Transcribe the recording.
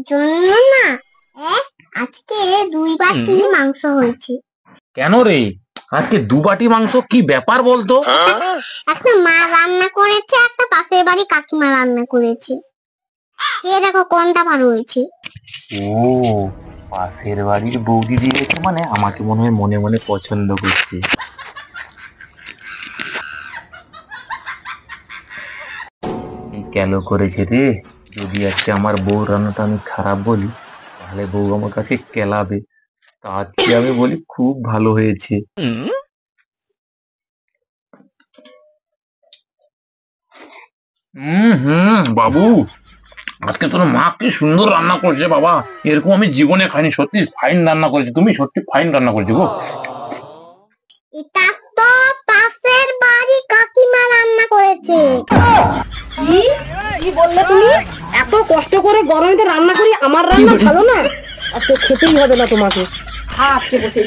জন্য না আজকে 2 বাটি মাংস হয়েছে। কেন রে, আজকে 2 বাটি মাংস? কি ব্যাপার বলতো? একটা মা রান্না করেছে, একটা পাশের বাড়ি কাকিমা রান্না করেছে। কে দেখো কোনটা ভালো হয়েছে? ও, পাশের বাড়ির বৌদি দিয়েছে মানে আমাকে মনে হয় মনে মনে পছন্দ করছে। কেন করেছে রে? যদি আজকে আমার বউ রান্নাটা আমি খারাপ বলি তাহলে বউ আমার কাছে কেলাবে। তা আজকে আমি বলি খুব ভালো হয়েছে। বাবু, আজকে তোর মা কি সুন্দর রান্না করছে বাবা, এরকম আমি জীবনে খাইনি। সত্যি ফাইন রান্না করেছে, তুমি সত্যি ফাইন রান্না করেছো গো। এটা তো পাশের বাড়ি কাকিমা রান্না করেছে। কি কি বললে তুমি? এত কষ্ট করে গরমেতে রান্না করি, আমার রান্না ভালো না? আজকে খেতেই হবে না তোমাকে। আজকে বসে